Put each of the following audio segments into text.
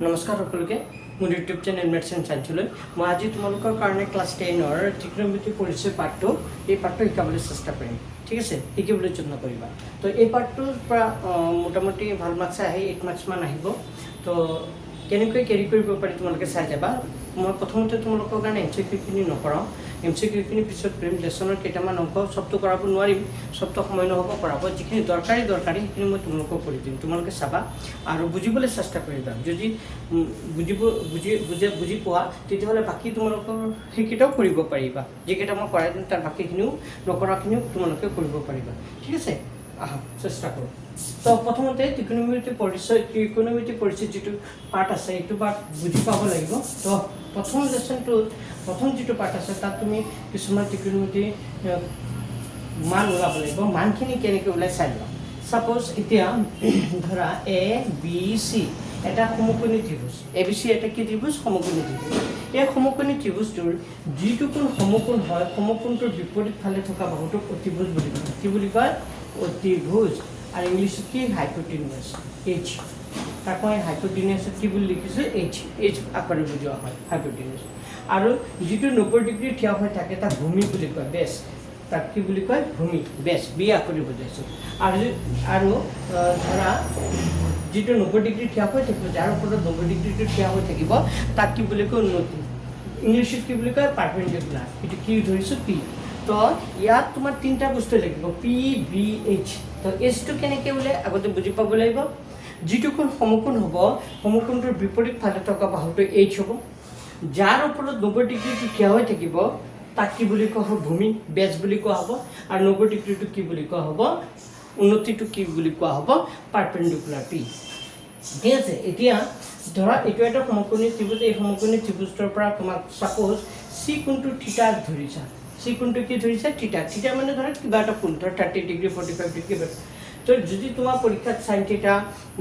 নমস্কাৰ সকলোকে মোৰ ইউটিউব চেনেল মেথছ এণ্ড চায়েন্সলৈ মই আজি তোমালোকৰ কাৰণে ক্লাছ 10ৰ ত্ৰিকোণমিতি পৰিচয় পাঠটো এই পাঠটো শিকাবলৈ চেষ্টা কৰিম। ঠিক আছে, শিকিবলৈ যত্ন কৰিবা। তো এই পাঠটোৰ পৰা মোটামুটি ভাল মাৰ্কছ আহে, 8 মাৰ্কছ মান আহিব। তো কেনেকৈ কেৰি কৰিব পাৰি তোমালোকে চাই যাবা। মই প্ৰথমতে তোমালোকৰ কাৰণে MCQ নকৰাওঁ, MCQ পিছত কৰিম। লেচনৰ কেইটামান অংক চবটো কৰাব নোৱাৰিম, চবটো সময় নহ'ব কৰাব। যিখিনি দৰকাৰী সেইখিনি মই তোমালোকক কৰি দিম, তোমালোকে চাবা আৰু বুজিবলৈ চেষ্টা কৰিবা। যদি বুজি পোৱা তেতিয়াহ'লে বাকী তোমালোকৰ সেইকেইটাও কৰিব পাৰিবা। যিকেইটা মই কৰাই দিম তাৰ বাকীখিনিও নকৰাখিনিও তোমালোকে কৰিব পাৰিবা। ঠিক আছে, আহা চেষ্টা কৰোঁ। তো প্ৰথমতে ত্ৰিকোণমিতি পৰিচয় যিটো পাৰ্ট আছে এইটো পাৰ্ট বুজি পাব লাগিব। তো প্ৰথম লেচনটোত প্ৰথম যিটো পাৰ্ট আছে তাত তুমি কিছুমান ত্ৰিকোণমিতি মান ওলাব লাগিব। মানখিনি কেনেকৈ ওলাই চাই লোৱা। ছাপ'জ এতিয়া ধৰা ABC এটা সমকোণী ত্ৰিভুজ, ABC এটা কি ত্ৰিভুজ? সমকোণী ত্ৰিভুজ। এই সমকোণী ত্ৰিভুজটোৰ যিটো কোণ সমকোণ হয়, সমকোণটোৰ বিপৰীত ফালে থকা বাহুটোক অতিভুজ বুলি কয়। কি বুলি কয়? অতিভুজ। আৰু ইংলিছত কি? হাইপোটেনিয়াছ, H। তাক মই হাইপোটেনিয়াছত কি বুলি লিখিছোঁ? H আকাৰে বুজোৱা হয় হাইপোটেনিয়াছ। আৰু যিটো 90 ডিগ্ৰী থিয় হৈ থাকে তাক ভূমি বুলি কয়, বেছ। তাক কি বুলি কয়? ভূমি, বেছ, বি আকাৰে বুজাইছোঁ। আৰু ধৰা যিটো 90 ডিগ্ৰী থিয় হৈ থাকিব, যাৰ ওপৰত 90 ডিগ্ৰীটো থিয় হৈ থাকিব তাক কি বুলি কয়? উন্নতি। ইংলিছত কি বুলি কয়? পাৰপেণ্ডিকুলাৰ। এইটো কি ধৰিছোঁ? P। তো ইয়াত তোমাৰ তিনিটা বস্তু লাগিব, PBH। তো Hটো কেনেকৈ ওলাই আগতে বুজি পাব লাগিব। যিটো কোণ সমকোণ হ'ব, সমকোণটোৰ বিপৰীত ফালে থকা বাহুটো H হ'ব। যাৰ ওপৰত 90 ডিগ্ৰীটো থিয় হৈ থাকিব তাক কি বুলি কোৱা হ'ব? ভূমি, বেছ বুলি কোৱা হ'ব। আৰু 90 ডিগ্ৰীটো কি বুলি কোৱা হ'ব? উন্নতিটো কি বুলি কোৱা হ'ব? Perpendicular, P। ঠিক আছে, এতিয়া ধৰা এইটো এটা সমকোণী ত্ৰিভুজ। এই সমকোণী ত্ৰিভুজটোৰ পৰা তোমাক ছাপ'জ চি কোণটো থিতা ধৰিছা। চি কোণটো কি ধৰিছা? থিতা মানে ধৰা কিবা এটা কোণ, ধৰা 30 ডিগ্ৰী 45 ডিগ্ৰী। তো যদি তোমাৰ পৰীক্ষাত সাইন থিতা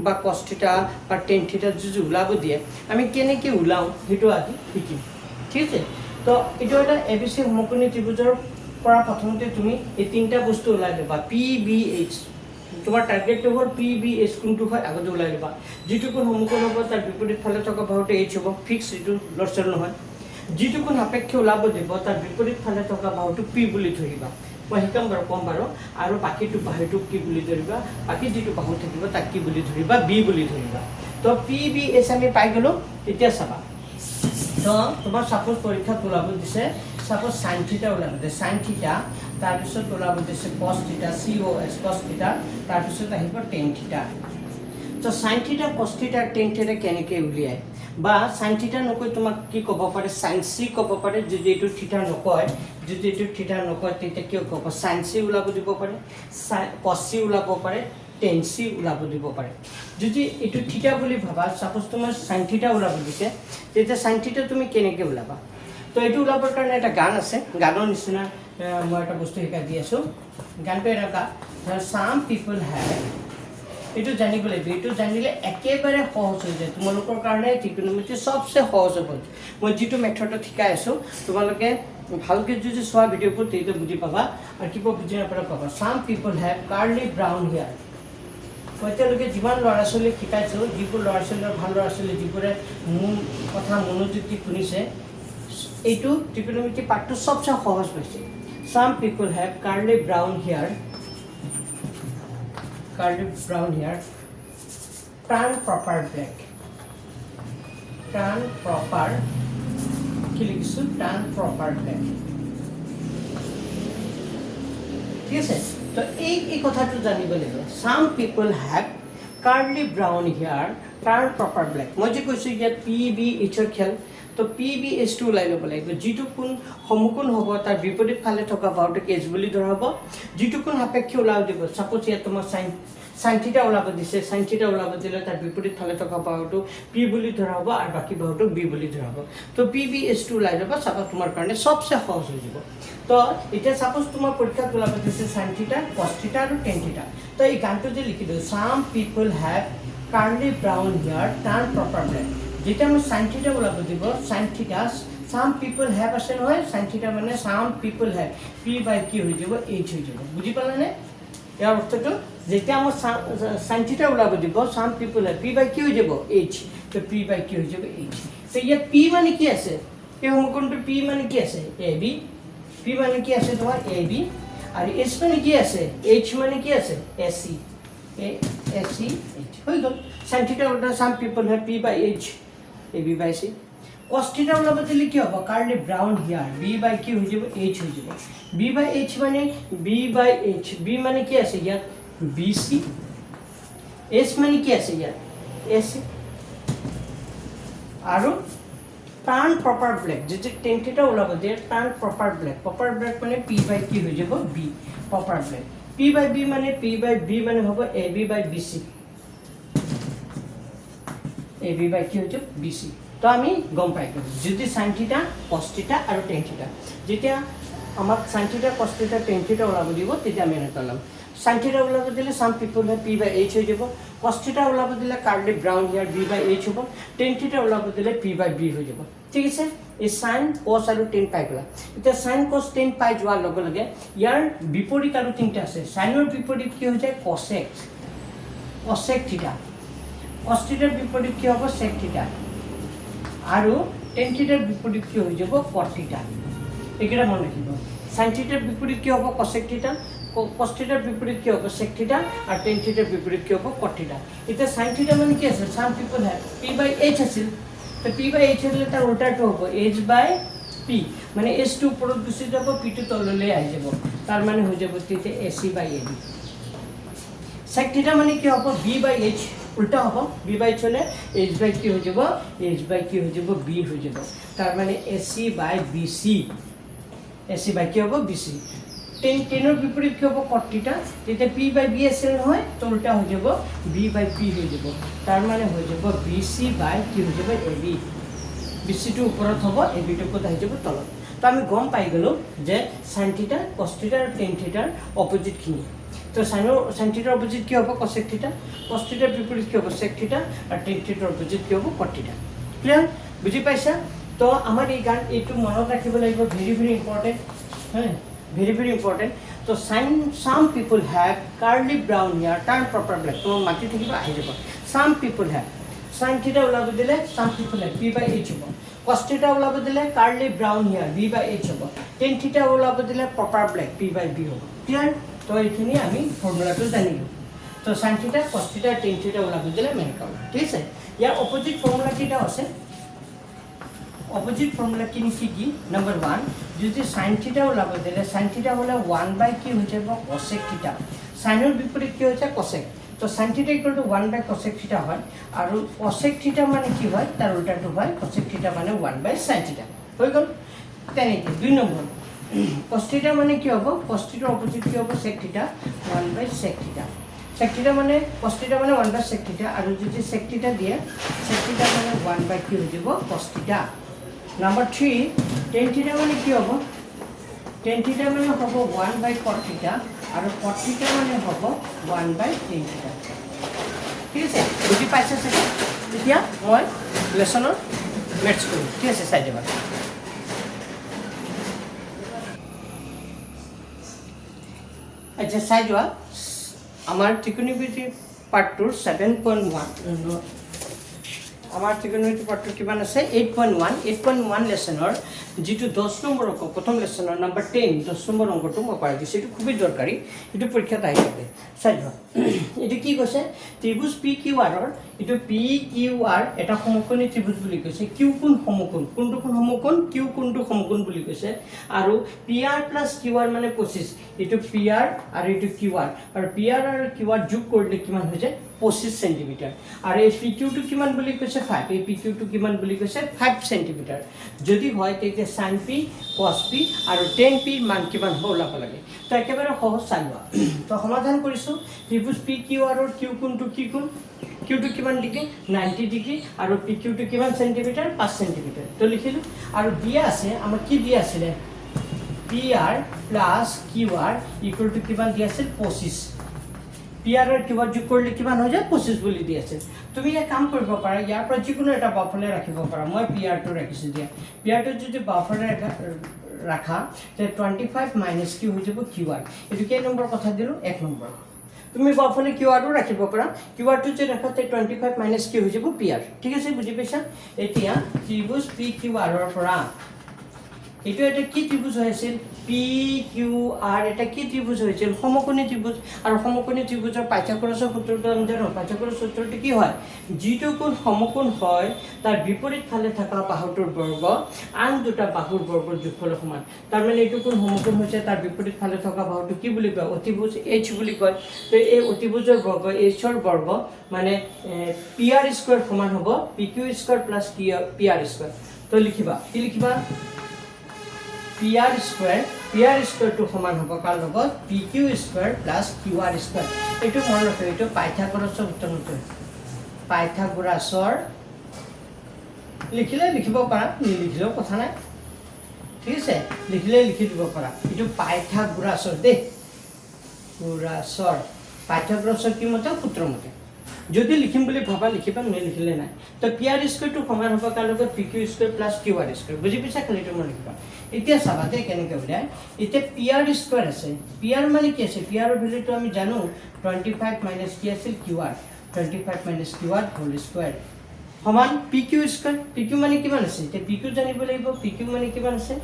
বা কছ থিতা বা টেন থিতা যদি ওলাব দিয়ে, আমি কেনেকৈ ওলাওঁ সেইটো আজি শিকিম। ঠিক আছে, তো এইটো এটা ABC সমকোণী ত্ৰিভুজৰ পৰা প্ৰথমতে তুমি এই তিনিটা বস্তু ওলাই ল'বা। PBH, তোমাৰ টাৰ্গেটটো হ'ল PBH কোনটো হয় আগতে ওলাই ল'বা। যিটো কোণ সমকোণ হ'ব তাৰ বিপৰীত ফালে থকা বাহুটো H হ'ব, ফিক্স, এইটো লৰচৰ নহয়। যিটো কোণ সাপেক্ষে ওলাব দিব তাৰ বিপৰীত ফালে থকা বাহুটো P বুলি ধৰিবা। মই শিকাম বাৰু, ক'ম বাৰু। আৰু বাকীটো বাহুটোক কি বুলি ধৰিবা? বাকী যিটো বাহু থাকিব তাক কি বুলি ধৰিবা? B বুলি ধৰিবা। তো PBH আমি পাই গ'লোঁ। এতিয়া চাবা, তো তোমাৰ ছাপ'জ পৰীক্ষাত ওলাব দিছে, ছাপ'জ সাইন থিতা ওলাব দিছে, সাইন থিতা, তাৰপিছত ওলাব দিছে কছ থিতা, COS, কছ থিতা, তাৰপিছত আহিব টেন থিতা। তো সাইন থিতা, কছ থিতা, টেন থিতা কেনেকৈ উলিয়ায়? বা সাইন থিতা নকৈ তোমাক কি ক'ব পাৰে? সাইন চি ক'ব পাৰে। যদি এইটো থিতা নকয়, তেতিয়া কিয় ক'ব? সাইন চি ওলাব দিব পাৰে, কছ চি ওলাব পাৰে, টেন চি ওলাব দিব পাৰে। যদি এইটো থিতা বুলি ভাবা, ছাপ'জ তোমাৰ সাইন থিতা ওলাব দিছে, তেতিয়া সাইন থিতা তুমি কেনেকৈ ওলাবা? তো এইটো ওলাবৰ কাৰণে এটা গান আছে, গানৰ নিচিনা মই এটা বস্তু শিকাই দি আছোঁ। গানটো এনেকুৱা, চাম পিপল হেভ, এইটো জানিব লাগিব। এইটো জানিলে একেবাৰে সহজ হৈ যায় তোমালোকৰ কাৰণে। ত্ৰিকোণমিতি চবচে সহজ হ'ব। মই যিটো মেথডত শিকাই আছোঁ তোমালোকে ভালকৈ যদি চোৱা ভিডিঅ'বোৰ তেতিয়া বুজি পাবা, আৰু কিবা বুজি নাপালে পাবা। চাম people have curly brown hair. মই এতিয়ালৈকে যিমান ল'ৰা ছোৱালীক শিকাইছোঁ, যিবোৰ ল'ৰা ছোৱালীৰ ভাল ল'ৰা ছোৱালী যিবোৰে মোৰ কথা মনোযোগ দি শুনিছে, এইটো ত্ৰিকোণমিতি পাঠটো চবচে সহজ পাইছে। Some people have curly brown hair, turn proper black, turn proper, কি লিখিছোঁ? Turn proper black. ঠিক আছে, তো এই কথাটো জানিব লাগিব। Some people have curly brown hair, turn proper black. মই যে কৈছোঁ ইয়াত PBHৰ খেল, তো PBHটো ওলাই ল'ব লাগিব। যিটো কোণ সমকোণ হ'ব তাৰ বিপৰীত ফালে থকা বাহুটোক H বুলি ধৰা হ'ব। যিটো কোণ সাপেক্ষে ওলাব দিব, ছাপ'জ ইয়াত তোমাৰ সাইন থিতা ওলাব দিছে, সাইন থিতা ওলাব দিলে তাৰ বিপৰীত ফালে থকা বাহুটো P বুলি ধৰা হ'ব আৰু বাকী বাহুটোক B বুলি ধৰা হ'ব। তো PBHটো ওলাই ল'বা, ছাপ'জ তোমাৰ কাৰণে চবচে সহজ হৈ যাব। তো এতিয়া ছাপ'জ তোমাৰ পৰীক্ষাত ওলাব দিছে সাইন থিতা, কছ থিতা আৰু টেন থিতা। তো এই গানটো যে লিখি দিওঁ, some people have curly brown hair, turn proper black. যেতিয়া মই সাইন থিতা ওলাব দিব, সাইন থিতা, চাম পিপল হেভ আছে নহয়, সাইন থিতা মানে চাম পিপল হেভ, P বাই কি হৈ যাব? H হৈ যাব। বুজি পালানে? ইয়াৰ অৰ্থটো যেতিয়া আমাৰ সাইন থিটা ওলাব দিব সাম পি প্লাছ পি বাই কি হৈ যাব এইচ তো পি বাই কি হৈ যাব এইচ তো ইয়াত পি মানে কি আছে এই সমীকৰণটো পি মানে কি আছে এ বি পি মানে কি আছে তোমাৰ এ বি আৰু এচ মানে কি আছে এইচ মানে কি আছে S C S C H হৈ গ'ল সাইন থিটা ওলাব sum P plus P by H A B by C cos theta ওলাব দিলে কি হ'ব curly brown hair b by কি হৈ যাব h হৈ যাব b বাই h মানে b বাই h b মানে কি আছে ইয়াত bc s মানে কি আছে ইয়াত ac আৰু tan proper black যেটি tan theta ওলাব দিয়ে tan proper black মানে p বাই কি হৈ যাব b proper black p বাই b মানে হ'ব ab বাই bc ab বাই কি হৈ যাব bc তো আমি গম পাই গ'লো যদি সাইন থিটা কস থিটা আৰু টেন থিটা যেতিয়া আমাক sine theta cos theta ten theta ওলাব দিব তেতিয়া আমি এনেকৈ ল'ম সাইন থিটা ওলাব দিলে সাম পিপল হয় পি বাই এইচ হৈ যাব কস থিটা ওলাব দিলে curly brown here B by H হ'ব টেন থিটা ওলাব দিলে পি বাই বি হৈ যাব ঠিক আছে এই সাইন কস আৰু টেন পাই গ'লা এতিয়া সাইন কস টেন পাই যোৱাৰ লগে লগে ইয়াৰ বিপৰীত আৰু তিনিটা আছে সাইনৰ বিপৰীত কি হৈ যায় কসেক থিটা কস থিটাৰ বিপৰীত কি হ'ব সেক থিটা আৰু টেন থিটাৰ বিপৰীত কি হৈ যাব কট থিটা এইকেইটা মনত ৰাখিব সাইন থিটাৰ বিপৰীত কি হ'ব কসেক থিটা কস থিটাৰ বিপৰীত কি হ'ব সেক থিটা আৰু টেন থিটাৰ বিপৰীত কি হ'ব কট থিটা এতিয়া সাইন থিটা মানে কি আছে সাম পিপল হয় পি বাই এইচ আছিল তো পি বাই এইচ হ'লে তাৰ উল্টাটো হ'ব এইচ বাই পি মানে এইচটো ওপৰত গুচি যাব পিটো তললৈ আহি যাব তাৰ মানে হৈ যাব তেতিয়া এ C by A B sec theta মানে কি হ'ব বি বাই এইচ উল্টা হ'ব বি বাই চলে এইচ বাই কি হৈ যাব এইচ বাই কি হৈ যাব বি হৈ যাব তাৰ মানে A C by B C A C by কি হ'ব বি চি টেনৰ বিপৰীত কি হ'ব কট থিটা তেতিয়া পি বাই বি আছিল নহয় তো উল্টা হৈ যাব বি বাই পি হৈ যাব তাৰ মানে হৈ যাব বি চি বাই কি হৈ যাব এ বি বি চিটো ওপৰত হ'ব এ বিটো ক'ত আহি যাব তলত তো আমি গম পাই গ'লোঁ যে সাইন থিটা কস থিটা আৰু টেন থিটাৰ অপজিটখিনি তো সাইন থিটাৰ অপজিট কি হ'ব কসেক থিটা কস থিটাৰ বিপৰীত কি হ'ব সেক থিটা আৰু টেন থিটাৰ অপজিট কি হ'ব কট থিটা ক্লিয়াৰ বুজি পাইছা তো আমাৰ এই গান এইটো মনত ৰাখিব লাগিব ভেৰি ইম্পৰ্টেণ্ট হয় ভেৰি ইম্পৰ্টেণ্ট তো সাম people have curly brown hair turn proper black তো মাতি থাকিব আহি যাব সাম পিপল হেভ সাইন থিটা ওলাব দিলে some people have P by H হ'ব কস থিটা ওলাব দিলে curly brown hair B by H হ'ব টেন থিটা ওলাব দিলে proper black P by B হ'ব ক্লিয়াৰ তো এইখিনি আমি ফৰ্মুলাটো জানিলোঁ তো sine theta cos theta ten theta ওলাব দিলে মেনকা ঠিক আছে ইয়াৰ অপজিট ফৰ্মুলা কেইটা আছে অপজিট ফৰ্মুলা কি কি নম্বৰ 1 যদি সাইন থিটা ওলাব দিলে সাইন থিটা হ'লে 1 বাই কি হৈ যাব কসেক থিটা সাইনৰ বিপৰীত কি হৈছে কসেক তো sine theta equal to 1 by cosec থিটা হয় আৰু কসেক থিটা মানে কি হয় তাৰ উল্টাটো হয় কসেক থিটা মানে 1 বাই সাইন থিটা হৈ গ'ল তেনেকৈ 2 নম্বৰ cos theta মানে কি হ'ব cos theta অপজিট কি হ'ব sec theta 1 by sec theta sec theta মানে cos theta মানে 1 by sec theta আৰু যদি sec theta দিয়ে sec theta মানে 1 by কি হৈ যাব cos theta number 3 tan theta মানে কি হ'ব tan theta মানে হ'ব 1 by cot theta আৰু cot theta মানে হ'ব 1 by tan theta ঠিক আছে বুজি পাইছা চাগে এতিয়া মই লেসনৰ মেথছ কৰিম ঠিক আছে চাই দিবা अच्छा साइज हुआ हमारे त्रिकोणमिति पार्ट 2 7.1 हमारे त्रिकोणमिति पार्ट 2 किमान আছে 8.1 লেসনৰ যেটো 10 নম্বৰ অংক প্ৰথম লেসনৰ নম্বৰ 10 10 নম্বৰ অংকটো মই পাই দিছো এটো খুবই দৰকাৰী এটো পৰীক্ষাত আহি থাকে সাইজ হোৱা এটো কি কৈছে ত্ৰিভুজ পি কিউ আৰ এটো পি কিউ আৰ এটা সমকোণী ত্ৰিভুজ বুলি কৈছে কিউ কোণ সমকোণ কোনটো কোণ সমকোণ কিউ কোণটো সমকোণ বুলি কৈছে আৰু P R plus Q R মানে 25 এটো পি আৰ আৰু এটো কিউ আৰ আৰু পি আৰ আৰু কিউ আৰ যোগ কৰিলে কিমান হৈ যায় 25 সেন্টিমিটার আর এই পিকিউ টু কিমান বুলি কৈছে 5 এই পিকিউ টু কিমান বুলি কৈছে 5 সেন্টিমিটার যদি হয় তেতে sin p cos p আৰু tan p মান কিমান হ'ব ওলাব লাগে তো একেবাৰে সহজ চাইবা তো সমাধান কৰিছো ত্ৰিভুজ p q r ৰ q কোণটো কি কোণ q টু কিমান ডিগ্ৰী 90 ডিগ্ৰী আৰু p q টু কিমান সেন্টিমিটাৰ 5 সেন্টিমিটাৰ তো লিখিলো আৰু দিয়া আছে আমাৰ কি দিয়া আছিল p r plus q r equal to কিমান দিয়া আছিল 25 PR আর কিবা যোগ কৰিলে কিমান হৈ যায় 25 বুলি দি আছে তুমি এক কাম কৰিব পাৰা ইয়াৰ পৰা যিকোনো এটা বাফলে ৰাখিব পাৰা মই PR টো ৰাখিছো দিয়া PR টো যদি বাফলে ৰাখা তে 25 মাইনাছ কিউ হৈ যাব কিউ আৰ এইটো কেই নম্বৰ কথা দিলোঁ 1 নম্বৰ তুমি বাওঁফালে কিউ আৰটো ৰাখিব পাৰা কিউ আৰটো যে ৰাখা তে 25 মাইনাছ কিউ হৈ যাব পি আৰ ঠিক আছে বুজি পাইছা এতিয়া ত্ৰিভুজ পি কিউ আৰৰ পৰা এইটো এটা কি ত্ৰিভুজ হৈ আছিল পি কিউ আৰ এটা কি ত্ৰিভুজ হৈছিল সমকোণী ত্ৰিভুজ আৰু সমকোণী ত্ৰিভুজৰ পাইথাগোৰাছৰ সূত্ৰটো আমি জানো পাইথাগোৰাছৰ সূত্ৰটো কি হয় যিটো কোণ সমকোণ হয় তাৰ বিপৰীত ফালে থকা বাহুটোৰ বৰ্গ আন দুটা বাহুৰ বৰ্গৰ যোগফলৰ সমান তাৰমানে এইটো কোণ সমকোণ হৈছে তাৰ বিপৰীত ফালে থকা বাহুটো কি বুলি কয় অতিভুজ এইচ বুলি কয় তো এই অতিভুজৰ বৰ্গ এইচৰ বৰ্গ মানে পি আৰ স্কোৱাৰ সমান হ'ব P Q square plus P R square তো লিখিবা কি লিখিবা পি আৰ স্কোৱাৰটো সমান হ'ব কাৰ লগত P Q square plus Q R square এইটো মনত ৰাখিব এইটো পাইথাগোৰাছৰ সূত্ৰ পাইথাগোৰাছৰ লিখিলে লিখিব পাৰা নিলিখিলেও কথা নাই ঠিক আছে লিখিলে লিখি দিব পাৰা এইটো পাইথাগোৰাছৰ দেই পাইথাগোৰাছৰ কি মতে সূত্ৰ মতে যদি লিখিম বুলি ভাবা লিখিবা নিলিখিলে নাই তো পি আৰ স্কোৱাৰটো সমান হ'ব কাৰ লগত P Q square plus Q R square বুজি পাইছা খালি এইটো মনত লিখিবা এতিয়া চাবা দে কেনেকৈ উলিয়াই এতিয়া পি আৰ স্কোৱাৰ আছে পি আৰ মানে কি আছে পি আৰৰ ভেলুটো আমি জানো 25 মাইনাছ কি আছিল Q R 25 minus Q R whole square সমান P Q square P Q মানে কিমান আছে এতিয়া পি কিউ জানিব লাগিব পি কিউ মানে কিমান আছে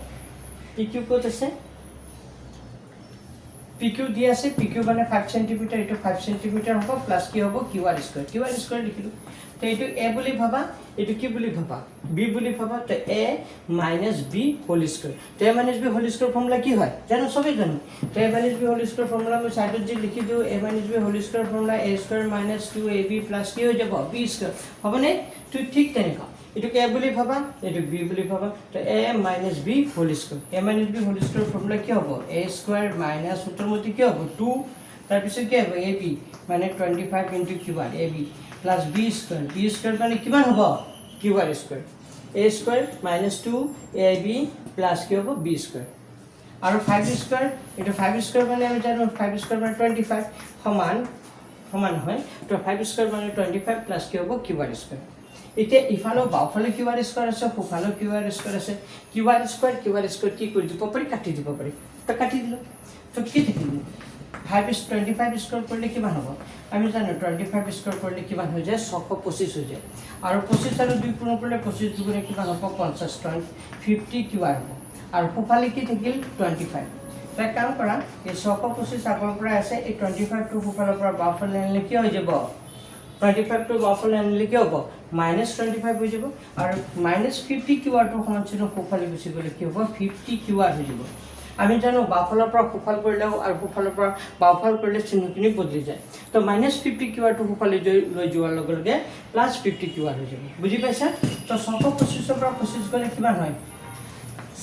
পি কিউ ক'ত আছে পি কিউ দি আছে পি কিউ মানে 5 সেন্টিমিটাৰ এইটো 5 সেন্টিমিটাৰ হ'ব প্লাছ কি হ'ব কিউ আৰ স্কোৱাৰ লিখিলোঁ তো এইটো এ বুলি ভাবা এইটো কি বুলি ভাবা বি বুলি ভাবা তো A minus B whole square তো A minus B whole square formula কি হয় জানো চবেই জানো তো A minus B whole square formula মই চাইডত যি লিখি দিওঁ A minus B whole square formula A square minus 2ab plus কি হৈ যাব বি স্কোৱাৰ হ'বনে তো ঠিক তেনেকুৱা এইটোকে এ বুলি ভাবা এইটো বি বুলি ভাবা তো A minus B whole square A minus B whole square formula কি হ'ব এ স্কোৱাৰ মাইনাছ সূত্ৰমতে কি হ'ব 2 তাৰপিছত কি হ'ব এ বি মানে 25 into Q R A B plus B square মানে কিমান হ'ব Q R square A square minus 2 A B plus কি হ'ব বি স্কোৱাৰ আৰু 5 স্কোৱাৰ এইটো 5 স্কোৱাৰ মানে আমি জানো 5 স্কোৱাৰ মানে 25 সমান হয় তো 5 স্কোৱাৰ মানে 25 প্লাছ কি হ'ব কিউ আৰ স্কোৱাৰ এতিয়া ইফালে বাওঁফালে কিউ আৰ স্কোৱাৰ আছে সোঁফালে কিউ আৰ স্কোৱাৰ আছে কিউ আৰ স্কোৱাৰ কি কৰি দিব পাৰি কাটি দিব পাৰি তো কাটি দিলোঁ তো কি থাকিব 25 স্কোৱাৰ কৰিলে কিমান হ'ব আমি জানো 25 স্কোৱাৰ কৰিলে কিমান হৈ যায় 625 হৈ যায় আৰু 25 আৰু 2 পূৰণ কৰিলে 25 দুগুণে কিমান হ'ব 50 50 কিউ আৰ হ'ব আৰু সোঁফালে কি থাকিল 25 তো এক কাম কৰা এই 625 আগৰ পৰা আছে এই 25 টো সোঁফালৰ পৰা বাওঁফালে আনিলে কি হৈ যাব 25 টো বাওঁফালে আনিলে কি হ'ব -25 হৈ যাব আৰু -50 কিউ আৰটো সমান চিহ্ন সোঁফালে গুচি গ'লে কি হ'ব 50 কিউ আৰ হৈ যাব আমি জানো বাওঁফালৰ পৰা সোঁফাল কৰিলেও আৰু সোঁফালৰ পৰা বাওঁফাল কৰিলে চিহ্নখিনি বদলি যায় তো -50 কিউ আৰটো সোঁফালে লৈ যোৱাৰ লগে লগে +50 কিউ আৰ হৈ যাব বুজি পাইছা তো 625 পৰা 25 গ'লে কিমান হয়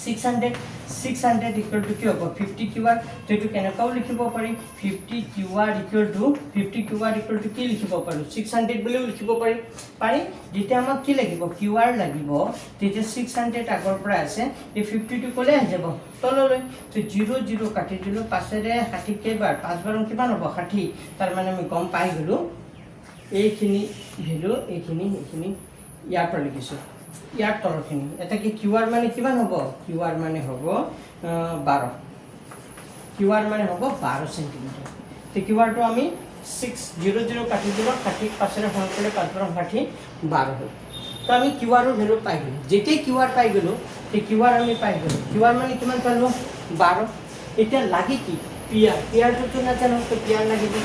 600 ইকুৱেল টু কি হ'ব 50 কিউ আৰ তো এইটো কেনেকুৱাও লিখিব পাৰি 50 কিউ আৰ ইকুৱেল টু কি লিখিব পাৰোঁ 600 বুলিও লিখিব পাৰি যেতিয়া আমাক কি লাগিব কিউ আৰ লাগিব তেতিয়া 600 আগৰ পৰা আছে এই 50 ক'লে আহি যাব তললৈ তো 0 0 কাটি দিলোঁ 5ৰে 60 কেইবাৰ 5 বাৰ কিমান হ'ব 60 তাৰ মানে আমি গম পাই গ'লোঁ এইখিনি ভেলু এইখিনি ইয়াৰ পৰা লিখিছোঁ ইয়াৰ তলৰখিনি এটা কি কিউ আৰ মানে কিমান হ'ব কিউ আৰ মানে হ'ব 12 কিউ আৰ মানে হ'ব 12 সেন্টিমিটাৰ তো কিউ আৰটো আমি 600 কাটি দিলোঁ 60 5ৰে সমান কৰিলে 5 বাৰ 60 12 হ'ল তো আমি কিউ আৰৰ ভেলু পাই গ'লোঁ যেতিয়া কিউ আৰ পাই গ'লোঁ সেই কিউ আৰ আমি পাই গ'লোঁ কিউ আৰ মানে কিমান পালোঁ 12 এতিয়া লাগে কি পি আৰটোতো নাজানো তো পি আৰ লাগিব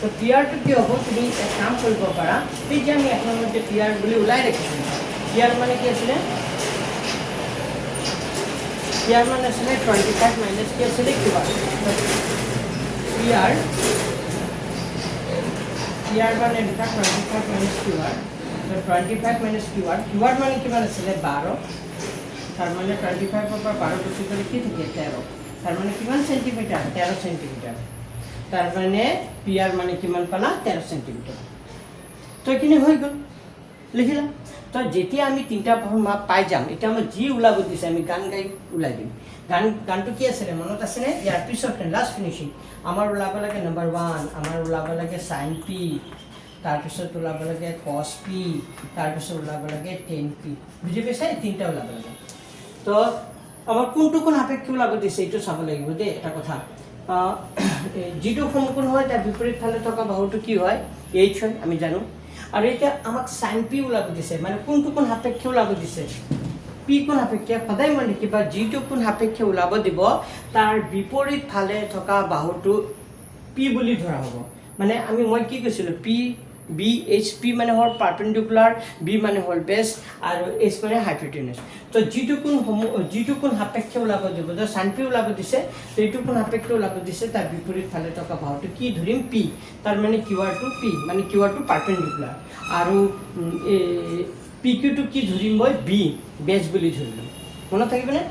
তো পি আৰটো কি হ'ব তুমি এক কাম কৰিব পাৰা এই যে আমি এক নম্বৰতে পি আৰ বুলি ওলাই ৰাখিছিলোঁ পি আৰ মানে কি আছিলে পি আৰ মানে আছিলে 25 মাইনাছ কি আছিলে কিউ আৰ পি আৰ মানে লিখা 25 মাইনাছ কিউ আৰ তো 25 মাইনাছ কিউ আৰ মানে কিমান আছিলে 12 তাৰ মানে 25 পৰা 12 গুচি গ'লে কি থাকে 13 তাৰ মানে কিমান সেন্টিমিটাৰ 13 সেন্টিমিটাৰ তাৰ মানে পি আৰ মানে কিমান পালা 13 সেন্টিমিটাৰ তো এইখিনি হৈ গ'ল লিখিলা তো যেতিয়া আমি তিনিটা মাপ পাই যাম এতিয়া আমাৰ যি ওলাব দিছে আমি গান গাই ওলাই দিম গানটো কি আছিলে মনত আছেনে ইয়াৰ পিছত লাষ্ট ফিনিচিং আমাৰ ওলাব লাগে নম্বৰ 1 আমাৰ ওলাব লাগে সাইন পি তাৰপিছত ওলাব লাগে কছ পি তাৰপিছত ওলাব লাগে টেন পি বুজি পাইছা এই তিনিটা ওলাব লাগে তো আমাৰ কোনটো কোন সাপেক্ষে ওলাব দিছে এইটো চাব লাগিব দেই এটা কথা যিটো সমকোণ হয় তাৰ বিপৰীত ফালে থকা বাহুটো কি হয় এইচ হয় আমি জানো আৰু এতিয়া আমাক সাইন পি ওলাব দিছে মানে কোনটো কোন সাপেক্ষে ওলাব দিছে পি কোন সাপেক্ষে সদায় মানে কিবা যিটো কোন সাপেক্ষে ওলাব দিব তাৰ বিপৰীত ফালে থকা বাহুটো পি বুলি ধৰা হ'ব মানে মই কি কৈছিলোঁ পি বি এইচ পি মানে হ'ল পাৰ্পেণ্ডিকুলাৰ বি মানে হ'ল বেছ আৰু এইচ মানে হাইপোটেনাছ তো যিটো কোন সাপেক্ষে ওলাব দিব যে সাইন পি ওলাব দিছে তো এইটো কোন সাপেক্ষে ওলাব দিছে তাৰ বিপৰীত ফালে থকা বাহুটো কি ধৰিম পি তাৰ মানে কিউআৰটো পি মানে কিউআৰটো পাৰ্পেণ্ডিকুলাৰ আৰু পি কিউটো কি ধৰিম মই বি বেছ বুলি ধৰিলোঁ মনত থাকিবনে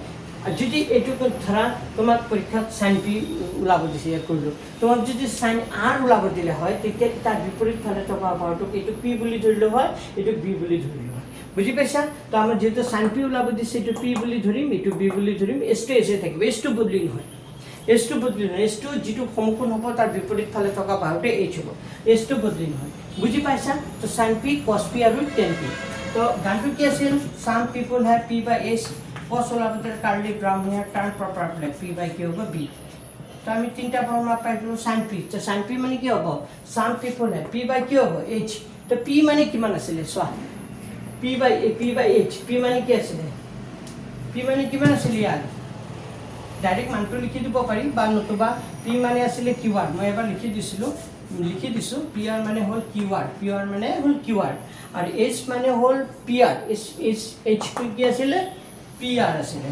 যদি এইটো ধৰা তোমাক পৰীক্ষাত সাইন পি ওলাব দিছে ইয়াত কৰিলোঁ তোমাক যদি সাইন আৰ ওলাব দিলে হয় তেতিয়া তাৰ বিপৰীত ফালে থকা বাহুটোক এইটো পি বুলি ধৰিলোঁ হয় এইটো বি বুলি ধৰিলোঁ হয় বুজি পাইছা তো আমাৰ যেহেতু সাইন পি ওলাব দিছে এইটো পি বুলি ধৰিম এইটো বি বুলি ধৰিম এছটো এছে থাকিব এছটো বদলি নহয় এছটো যিটো সমকোণ হ'ব তাৰ বিপৰীত ফালে থকা বাহুটো এইচ হ'ব এছটো বদলি নহয় বুজি পাইছা তো সাইন পি কছ পি আৰু টেন পি তো গানটো কি আছিল some people have P by H cos ওলাব দিলে curly brown hair turn proper black P by কি হ'ব বি তো আমি তিনিটা ফৰ্মুলা পাইছিলোঁ সাইন পি তো সাইন পি মানে কি হ'ব সাম পিপল হেভ পি বাই কি হ'ব এইচ তো পি মানে কিমান আছিলে চোৱা পি বাই এইচ পি মানে কি আছিলে পি মানে কিমান আছিলে ইয়াত ডাইৰেক্ট মানটো লিখি দিব পাৰি বা নতুবা পি মানে আছিলে কিউ আৰ মই এবাৰ লিখি দিছোঁ পি আৰ মানে হ'ল কিউ আৰ মানে হ'ল কিউ আৰ আৰু এইচ মানে হ'ল পি আৰ এইচটো কি আছিলে পি আৰ আছিলে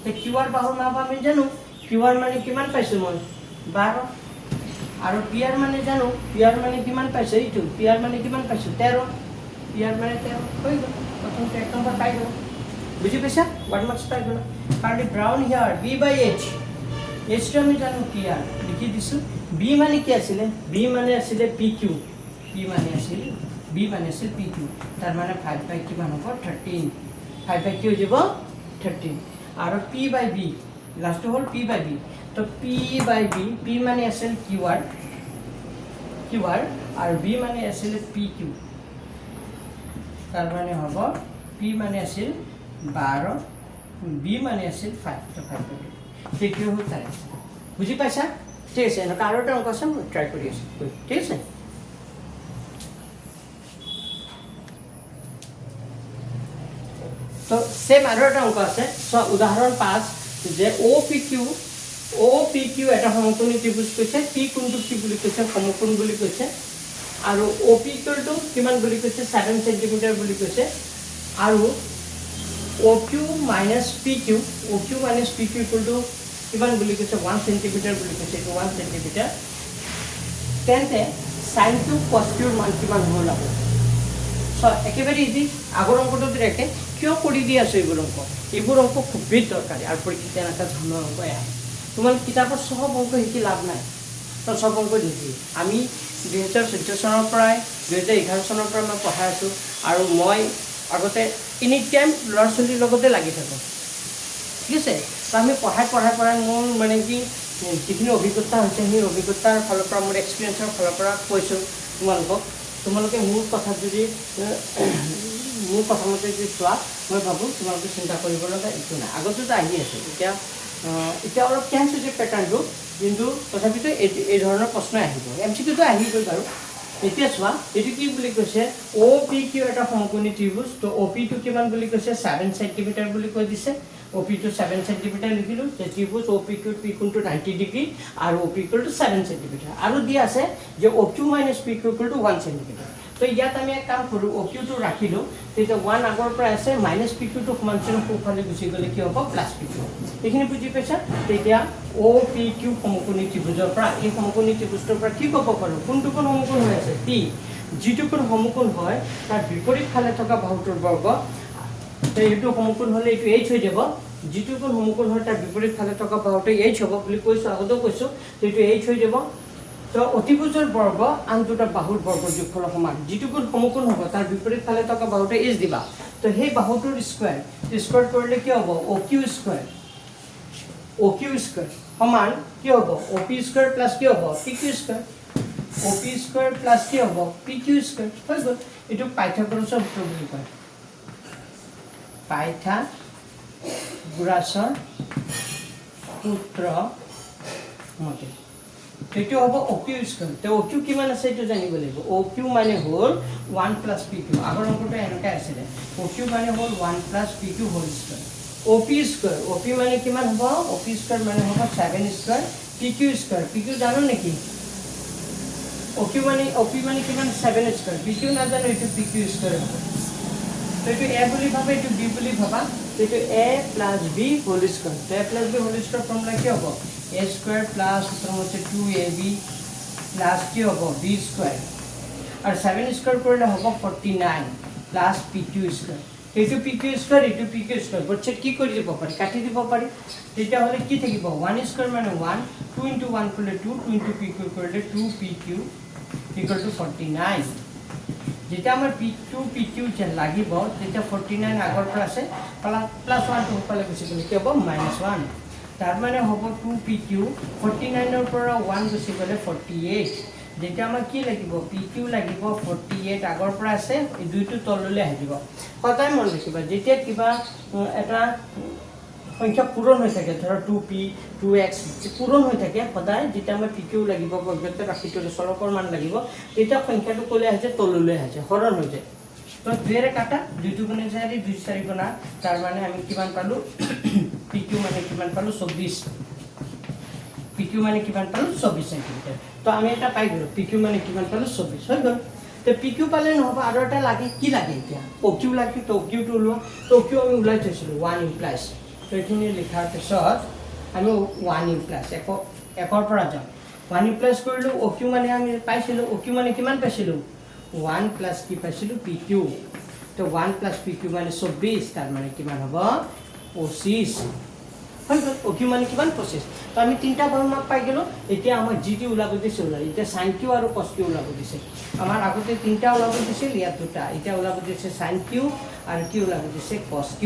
তো কিউ আৰ বাহুৰ মাপ আমি জানো কিউ আৰ মানে কিমান পাইছোঁ মই 12 আৰু পি আৰ মানে জানো পি আৰ মানে কিমান পাইছোঁ এইটো পি আৰ মানে কিমান পাইছোঁ 13 পি আৰ মানে 13 হৈ গ'ল প্ৰথমতে 1 নম্বৰ পাই গ'ল বুজি পাইছা 1 মাৰ্কছ পাই গ'ল curly brown hair B by H এইচটো আমি জানো পি আৰ লিখি দিছোঁ বি মানে কি আছিলে বি মানে আছিলে পি কিউ বি মানে আছিল পি কিউ তাৰ মানে 5 বাই কিমান হ'ব 13 5 বাই কি হৈ যাব 13 আৰু পি বাই বি লাষ্টটো হ'ল পি বাই বি তো পি বাই বি পি মানে আছিল কিউ আৰ আৰু বি মানে আছিলে পি কিউ তাৰ মানে হ'ব পি মানে আছিল 12 বি মানে আছিল 5 তো 5 বাই সেইটো হ'ল তাৰ বুজি পাইছা ঠিক আছে এনেকুৱা আৰু এটা অংক আছে মই ট্ৰাই কৰি আছোঁ ঠিক আছে তো সেম আৰু এটা অংক আছে চ উদাহৰণ 5 যে অ' পি কিউ এটা সমকোণী ত্ৰিভুজ কৈছে পি কোণটো কি বুলি কৈছে সমকোণ বুলি কৈছে আৰু অ' পি কিউটো কিমান বুলি কৈছে 7 সেণ্টিমিটাৰ বুলি কৈছে আৰু অ' কিউ মাইনাছ পি কিউ ইকুৱেলটো কিমান বুলি কৈছে 1 সেণ্টিমিটাৰ বুলি কৈছে এইটো 1 সেণ্টিমিটাৰ তেন্তে সাইন কিউ কছ কিউৰ মান কিমান হ'ব ওলাব চ একেবাৰে ইজি আগৰ অংকটো দেখে কিয় কৰি দি আছোঁ এইবোৰ অংক খুবেই দৰকাৰী আৰু পৰীক্ষাত এনেকুৱা ধৰণৰ অংক আহে তোমাৰ কিতাপত চব অংক শিকি লাভ নাই তো চব অংক শিকি আমি 2014 চনৰ পৰাই 2011 চনৰ পৰা মই পঢ়াই আছোঁ আৰু মই আগতে এনি টাইম ল'ৰা ছোৱালীৰ লগতে লাগি থাকোঁ ঠিক আছে তো আমি পঢ়াই মোৰ মানে কি যিখিনি অভিজ্ঞতা হৈছে সেই অভিজ্ঞতাৰ ফালৰ পৰা মোৰ এক্সপিৰিয়েঞ্চৰ ফালৰ পৰা কৈছোঁ তোমালোকে মোৰ কথাত যদি মোৰ কথামতে যদি চোৱা মই ভাবোঁ তোমালোকে চিন্তা কৰিব লগা একো নাই আগতেতো আহি আছে এতিয়া অলপ চেঞ্জ হৈছে পেটাৰ্ণটো কিন্তু তথাপিতো এই ধৰণৰ প্ৰশ্নই আহিব MCQটো আহি গ'ল বাৰু এতিয়া চোৱা এইটো কি বুলি কৈছে অ' পি কিউ এটা সমকোণী ত্ৰিভুজ তো অ' পিটো কিমান বুলি কৈছে 7 সেণ্টিমিটাৰ বুলি কৈ দিছে অ' পিটো 7 সেণ্টিমিটাৰ লিখিলোঁ যে ত্ৰিভুজ অ' পি কিউৰ পি কোণটো 90 ডিগ্ৰী আৰু অ' পি কিউটো 7 সেণ্টিমিটাৰ আৰু দিয়া আছে যে অ' Q minus P Q equal to 1 centimetre তো ইয়াত আমি এক কাম কৰোঁ অ' কিউটো ৰাখিলোঁ তেতিয়া 1 আগৰ পৰা আছে মাইনাছ পি কিউটো সমান্তৰাল সোঁফালে গুচি গ'লে কি হ'ব প্লাছ পি কিউ এইখিনি বুজি পাইছা তেতিয়া অ' পি কিউ সমকোণী ত্ৰিভুজৰ পৰা এই সমকোণী ত্ৰিভুজটোৰ পৰা কি ক'ব পাৰোঁ কোনটো কোন সমকোণ হৈ আছে পি যিটো কোন সমকোণ হয় তাৰ বিপৰীত ফালে থকা বাহুটোৰ বৰ্গ তো এইটো সমকোণ হ'লে এইটো এইচ হৈ যাব যিটো কোন সমকোণ হয় তাৰ বিপৰীত ফালে থকা বাহুটো এইচ হ'ব বুলি কৈছোঁ আগতেও কৈছোঁ এইটো এইচ হৈ যাব তো অতিভুজৰ বৰ্গ আন দুটা বাহুৰ বৰ্গৰ যোগফলৰ সমান যিটো কোন সমকোণ হ'ব তাৰ বিপৰীত ফালে থকা বাহুটো এইচ দিবা তো সেই বাহুটোৰ স্কোৱাৰ কৰিলে কি হ'ব অ' কিউ স্কোৱাৰ সমান কি হ'ব অ' পি স্কোৱাৰ প্লাছ কি হ'ব পি কিউ স্কোৱাৰ অ' পি স্কোৱাৰ প্লাছ কি হ'ব পি কিউ স্কোৱাৰ হৈ গ'ল এইটো পাইথাগোৰাছৰ সূত্ৰ বুলি কয় গুৰাছৰ পুত্ৰ মতে এইটো হ'ব OQ স্কোৱাৰ তো OQ কিমান আছে এইটো জানিব লাগিব OQ মানে হ'ল 1 প্লাছ PQ আগৰ অংকটো এনেকৈ আছিলে OQ মানে হ'ল 1 plus PQ whole square OP square OP মানে কিমান হ'ব OP স্কোৱাৰ মানে হ'ব 7 স্কোৱাৰ PQ স্কোৱাৰ PQ জানো নেকি OP মানে কিমান 7 স্কোৱাৰ PQ নাজানো এইটো PQ স্কোৱাৰ হ'ব তো এইটো A বুলি ভাবা এইটো B বুলি ভাবা এইটো A plus B whole square তো A plus B whole square formula কি হ'ব A স্কোৱাৰ প্লাছ সূত্ৰমতে 2AB প্লাছ কি হ'ব B স্কোৱাৰ আৰু 7 স্কোৱাৰ কৰিলে হ'ব 49 প্লাছ PQ স্কোৱাৰ এইটো PQ স্কোৱাৰ এইটো PQ স্কোৱাৰ বৰ্ডছেট কি কৰি দিব পাৰি কাটি দিব পাৰি তেতিয়াহ'লে কি থাকিব 1 স্কোৱাৰ মানে 1 2 into 1 কৰিলে 2 2 into PQ কৰিলে 2PQ equal to 49 যেতিয়া আমাৰ P2PQ যে লাগিব তেতিয়া 49 আগৰ পৰা আছে প্লাছ 1 টো পালে গুচি গ'লে কি হ'ব -1 তাৰ মানে হ'ব 2PQ 49 ৰ পৰা 1 গুচি গ'লে 48 যেতিয়া আমাৰ কি লাগিব PQ লাগিব 48 আগৰ পৰা আছে এই দুইটো তললৈ আহিব সদায় মন ৰাখিবা যেতিয়া কিবা এটা সংখ্যা পূৰণ হৈ থাকে ধৰ 2p 2x পূৰণ হৈ থাকে সদায় যেতিয়া আমাৰ PQ লাগিব বৰ্গতে ৰাখিলে চলকৰ মান লাগিব তেতিয়া সংখ্যাটো ক'লে আছে তললৈ আছে হৰণ হৈ যায় তো 2 ৰে কাটা 2 গুণে 4 2 4 গুণা তাৰ মানে আমি কিমান পালো PQ মানে কিমান পালো 24 PQ মানে কিমান পালো 24 সেন্টিমিটাৰ তো আমি এটা পাই গলো PQ মানে কিমান পালো 24 হৈ গল তো PQ পালে নহব আৰু এটা লাগে কি লাগে এতিয়া OQ লাগে তো OQ টো ওলোৱা তো OQ আমি ওলাই থৈছিলো 1 ইমপ্লাইজ তো এইখিনি লিখাৰ পিছত আমি 1 ইমপ্লাইজ একৰ পৰা যাম 1 ইমপ্লাইজ কৰিলো OQ মানে আমি পাইছিলো OQ মানে কিমান পাইছিলো 1 প্লাস কি পাইছিলো PQ তো 1 প্লাস PQ মানে 24 তার মানে কিমান হ'ব 25 হয় OQ মানে কিমান 25 তো আমি তিনটা ফর্মুলা পাই গেল এতিয়া আমাৰ GT ওলাব দিছে এতিয়া sin Q আৰু cos Q ওলাব দিছে আমাৰ আগতে তিনটা ওলাব দিছিল ইয়াত দুটা এতিয়া ওলাব দিছে sin Q আৰু কি ওলাব দিছে cos Q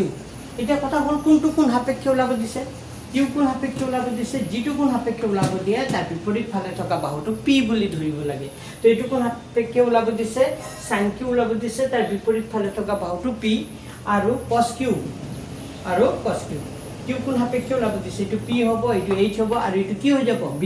এতিয়া কথা হল কোনটো কোন সাপেক্ষে ওলাব দিছে Q কোন সাপেক্ষে ওলাব দিছে G2 কোন সাপেক্ষে ওলাব দিয়ে তাৰ বিপৰীত ফালে থকা বাহুটো P বুলি ধৰিব লাগে তো এইটো কোন সাপেক্ষে ওলাব দিছে sin Q ওলাব দিছে তাৰ বিপৰীত ফালে থকা বাহুটো P আৰু cos Q আৰু cos Q Q কোন সাপেক্ষে ওলাব দিছে এইটো P হ'ব এইটো H হ'ব আৰু এইটো কি হৈ যাব B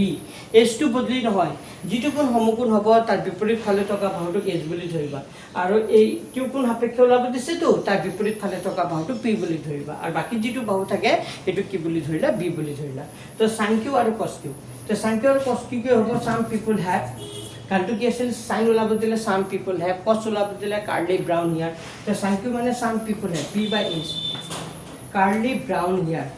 H টো বদলি নহয় G2 কোন সমকোণ হ'ব তাৰ বিপৰীত ফালে থকা বাহুটো H বুলি ধৰিবা আৰু এই Q কোন সাপেক্ষে ওলাব দিছে তো তাৰ বিপৰীত ফালে থকা বাহুটো P বুলি ধৰিবা আৰু বাকি যেটো বাহু থাকে এটো কি বুলি ধৰিলা B বুলি ধৰিলা তো sin Q আৰু cos Q তো sin Q আৰু cos Q কি হ'ব some people have কালটো কি আছিল sin ওলাব দিলে some people have cos ওলাব দিলে curly brown here তো sin Q মানে some people have P/H curly brown here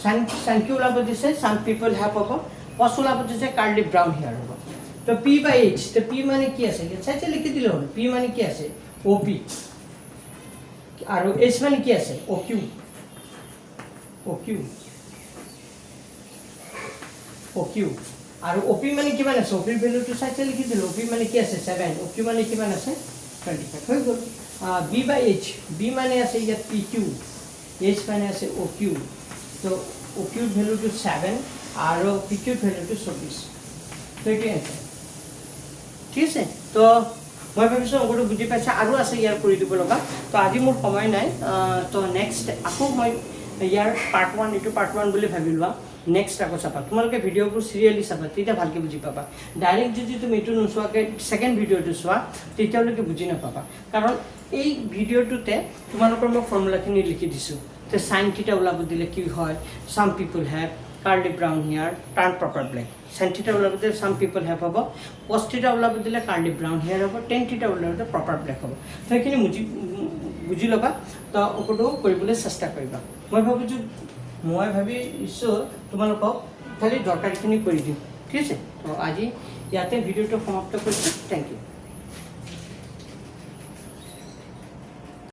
sin Q ওলাব দিছে some people have হ'ব cos ওলাব দিছে curly brown here হ'ব তো P/H তো P মানে কি আছে চাইছে লিখি দিলে হল P মানে কি আছে OP আৰু H মানে কি আছে OQ আৰু OP মানে কিমান আছে OP ৰ ভ্যালুটো চাইছে লিখি দিলে OP মানে কি আছে 7 OQ মানে কিমান আছে 25 হৈ গল B/H B মানে আছে ইয়াত PQ H মানে আছে OQ তো OQ ৰ ভ্যালুটো 7 আৰু PQ ৰ ভ্যালুটো 24 তো একে আছে ঠিক আছে তো মই ভাবিছো অংকটো বুজি পাইছা আৰু আছে ইয়াৰ কৰি দিব লগা তো আজি মোৰ সময় নাই তো নেক্সট আকৌ মই ইয়াৰ পাৰ্ট 1 এটো পাৰ্ট 1 বুলি ভাবিলবা নেক্সট আকৌ চাবা তোমালোকে ভিডিঅ'বোৰ সিৰিয়ালি চাবা তেতিয়া ভালকে বুজি পাবা ডাইৰেক্ট যদি তুমি এটো নোচোৱাকে সেকেন্ড ভিডিঅ'টো চোৱা তেতিয়ালৈকে বুজি নাপাবা কাৰণ এই ভিডিঅ'টোতে তোমালোকৰ মই ফৰ্মুলাখিনি লিখি দিছো তো sin θ ওলাব দিলে কি হয় some people have curly brown hair tan proper black sin θ ওলাব দিলে some people have হ'ব cos θ ওলাব দিলে curly brown hair হ'ব tan θ ওলাব দিলে proper black হ'ব তো এখিনি বুজি লবা তো অকটো কৰিবলৈ চেষ্টা কৰিবা মই ভাবিছো তোমালোকক খালি দৰকাৰখিনি কৰি দিম ঠিক আছে তো আজি ইয়াতে ভিডিঅ'টো সমাপ্ত কৰিছো থ্যাংক ইউ